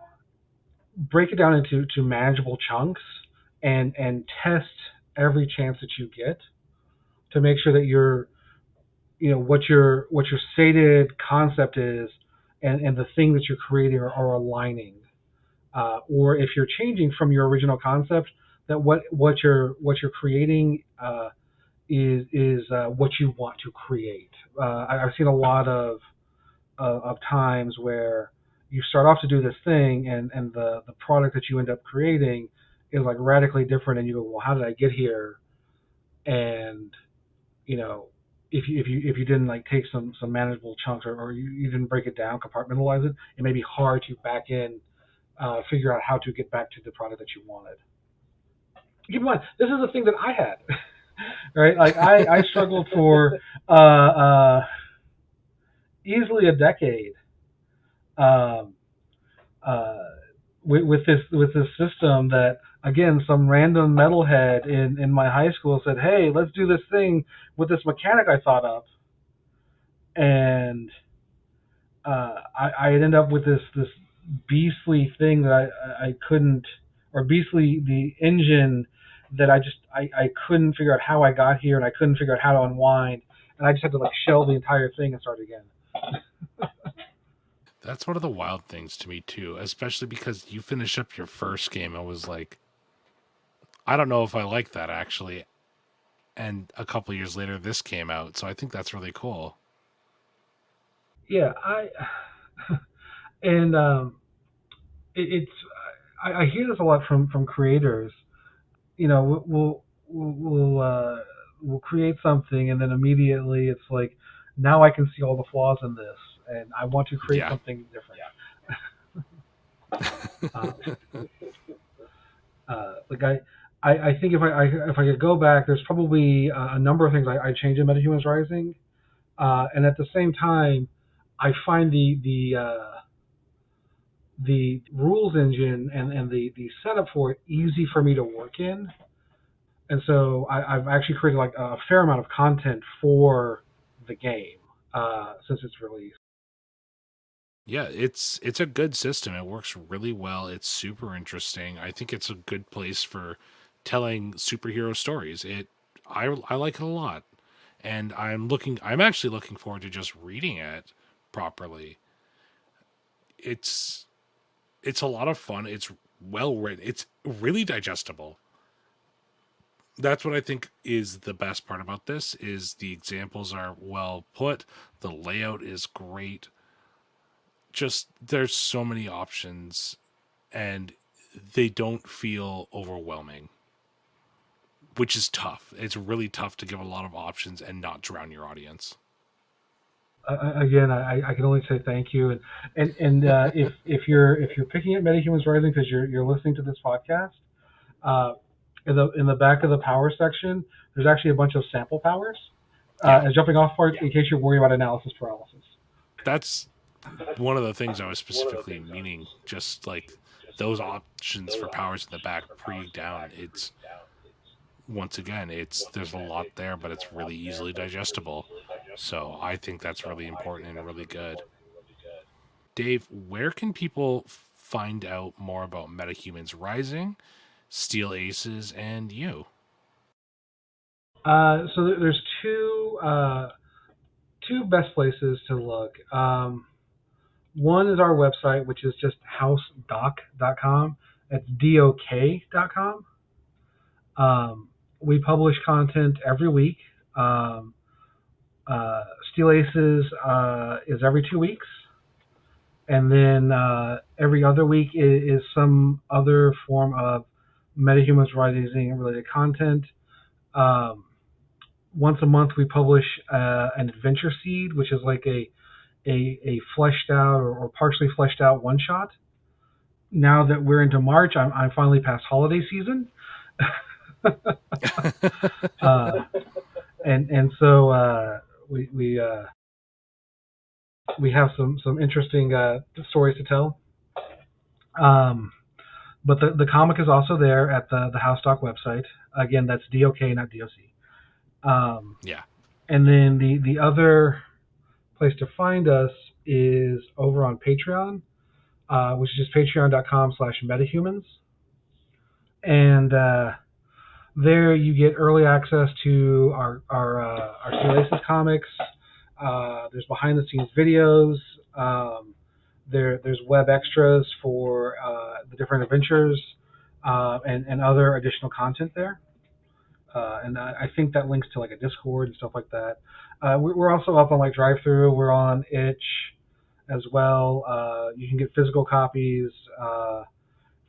break it down into manageable chunks and test every chance that you get to make sure that what your stated concept is and the thing that you're creating are aligning. Or if you're changing from your original concept, that what you're creating is what you want to create. I've seen a lot of times where you start off to do this thing, and the product that you end up creating is like radically different, and you go, well, how did I get here? and you know, if you didn't like take some manageable chunks, or you didn't break it down, compartmentalize it, it may be hard to back in, figure out how to get back to the product that you wanted. Keep in mind, this is a thing that I had, right? Like I struggled for easily a decade, um, uh, with this system that, again, some random metalhead in my high school said, "Hey, let's do this thing with this mechanic I thought up," and I ended up with this beastly thing that I couldn't, or beastly the engine that I couldn't figure out how I got here, and I couldn't figure out how to unwind, and I just had to like shell the entire thing and start again. That's one of the wild things to me too, especially because you finished up your first game and was like, I don't know if I like that actually. And a couple years later, this came out, so I think that's really cool. Yeah, and it's I hear this a lot from creators. You know, we'll create something, and then immediately it's like, now I can see all the flaws in this, and I want to create Yeah. something different. Um, like I think if I could go back, there's probably a number of things I changed in MetaHumans Rising, and at the same time, I find the rules engine and the setup for it easy for me to work in, and so I've actually created like a fair amount of content for the game since its release. Yeah, it's a good system. It works really well. It's super interesting. I think it's a good place for telling superhero stories. I like it a lot. And I'm actually looking forward to just reading it properly. It's it's a lot of fun. It's well written. It's really digestible. That's what I think is the best part about this is the examples are well put, the layout is great. Just there's so many options and they don't feel overwhelming, which is tough. It's really tough to give a lot of options and not drown your audience. Again, I can only say thank you, and if you're picking at MetaHumans Rising because you're listening to this podcast, uh, in the back of the power section, there's actually a bunch of sample powers Yeah. as jumping off parts in case you're worried about analysis paralysis. That's one of the things I was specifically meaning, just like those options for powers in the back pre down. It's once again, it's there's a lot there, but it's really easily digestible. So I think that's really important and really good. Dave, where can people find out more about MetaHumans Rising, Steel Aces, and you? So there's two best places to look. One is our website, which is just housedoc.com. That's DOK.com. We publish content every week. Um, Steel Aces is every 2 weeks, and then every other week is some other form of MetaHumans Rising related content. Um, Once a month, we publish an adventure seed, which is like a fleshed out or partially fleshed out one shot. Now that we're into March, I'm finally past holiday season. uh, and so we have some interesting stories to tell. Um, but the comic is also there at the House Doc website. Again, that's DOK, not DOC. Um, Yeah. and then the other place to find us is over on Patreon, which is just patreon.com/metahumans. And there you get early access to our Steel comics. There's behind the scenes videos. There's web extras for the different adventures and other additional content there. And I think that links to like a Discord and stuff like that. We're also up on like Drive-Thru. We're on Itch as well. You can get physical copies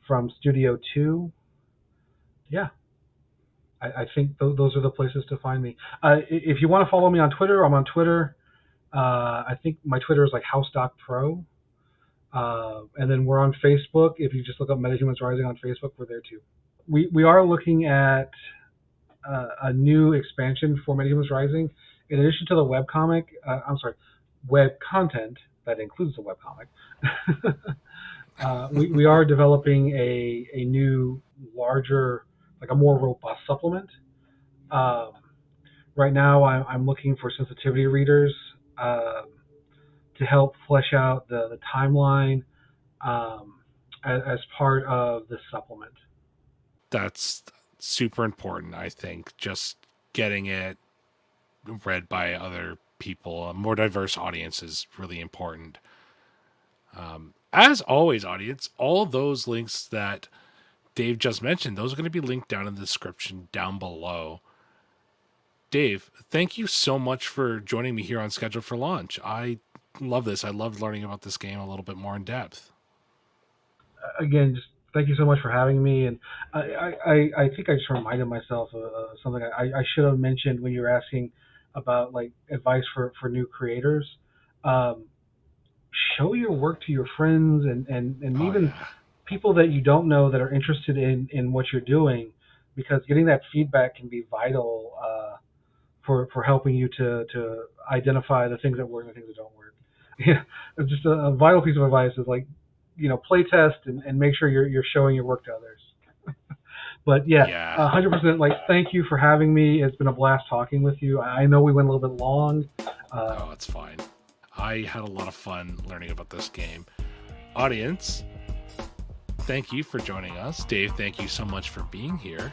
from Studio 2. Yeah. I think those are the places to find me. If you want to follow me on Twitter, I'm on Twitter. I think my Twitter is like HouseDocPro. And then we're on Facebook. If you just look up Metahumans Rising on Facebook, we're there too. We are looking at a new expansion for Metahumans Rising. In addition to the webcomic, web content that includes the webcomic, we are developing a new, larger, like a more robust supplement. Right now, I'm looking for sensitivity readers to help flesh out the timeline as part of this supplement. That's super important, I think. Just getting it read by other people, a more diverse audience is really important. As always, audience, all those links that Dave just mentioned, those are going to be linked down in the description down below. Dave, thank you so much for joining me here on Schedule for Launch. I love this. I loved learning about this game a little bit more in depth. Again, just thank you so much for having me. And I think I just reminded myself of something I should have mentioned when you were asking about like advice for new creators. Show your work to your friends and even people that you don't know that are interested in what you're doing, because getting that feedback can be vital for helping you to identify the things that work and the things that don't work. Yeah, just a vital piece of advice is like, play test and make sure you're showing your work to others. But yeah, 100%. Like, thank you for having me. It's been a blast talking with you. I know we went a little bit long. No, it's fine. I had a lot of fun learning about this game. Audience, thank you for joining us. Dave, thank you so much for being here.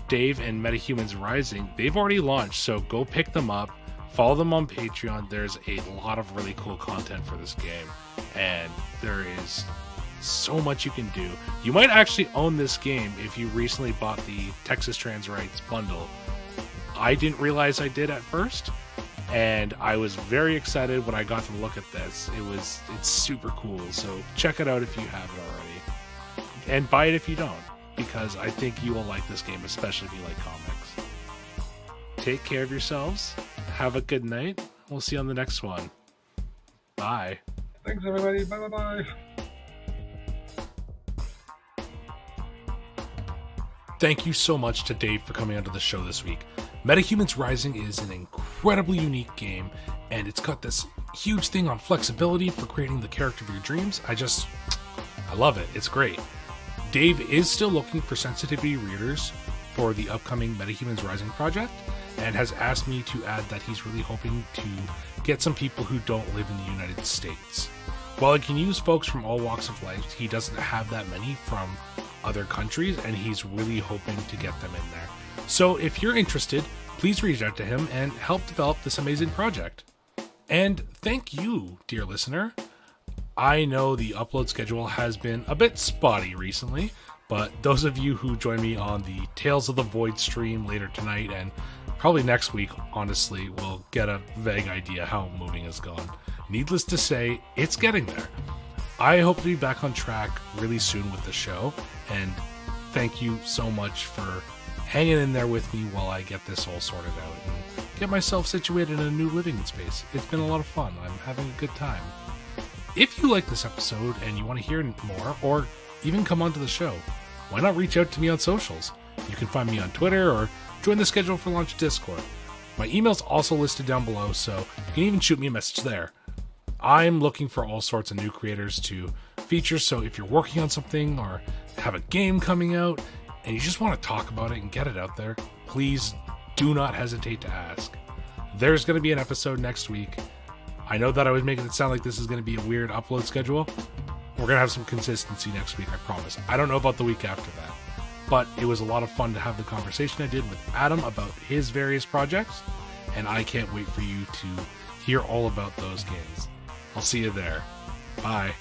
Dave and Metahumans Rising, they've already launched, so go pick them up. Follow them on Patreon. There's a lot of really cool content for this game, and there is so much you can do. You might actually own this game if you recently bought the Texas Trans Rights bundle. I didn't realize I did at first, and I was very excited when I got to look at this. It's super cool, so check it out if you haven't already. And buy it if you don't, because I think you will like this game, especially if you like comics. Take care of yourselves. Have a good night. We'll see you on the next one. Bye. Thanks, everybody. Bye. Thank you so much to Dave for coming onto the show this week. Metahumans Rising is an incredibly unique game, and it's got this huge thing on flexibility for creating the character of your dreams. I love it. It's great. Dave is still looking for sensitivity readers for the upcoming Metahumans Rising project, and has asked me to add that he's really hoping to get some people who don't live in the United States. While he can use folks from all walks of life, he doesn't have that many from other countries, and he's really hoping to get them in there. So if you're interested, please reach out to him and help develop this amazing project. And thank you, dear listener. I know the upload schedule has been a bit spotty recently, but those of you who join me on the Tales of the Void stream later tonight and probably next week, honestly, will get a vague idea how moving has gone. Needless to say, it's getting there. I hope to be back on track really soon with the show, and thank you so much for hanging in there with me while I get this all sorted out and get myself situated in a new living space. It's been a lot of fun. I'm having a good time. If you like this episode and you want to hear more, or even come onto the show, why not reach out to me on socials? You can find me on Twitter or join the Schedule for Launch Discord. My email's also listed down below, so you can even shoot me a message there. I'm looking for all sorts of new creators to feature, so if you're working on something or have a game coming out and you just want to talk about it and get it out there, please do not hesitate to ask. There's going to be an episode next week. I know that I was making it sound like this is going to be a weird upload schedule. We're going to have some consistency next week, I promise. I don't know about the week after that, but it was a lot of fun to have the conversation I did with Adam about his various projects, and I can't wait for you to hear all about those games. I'll see you there. Bye.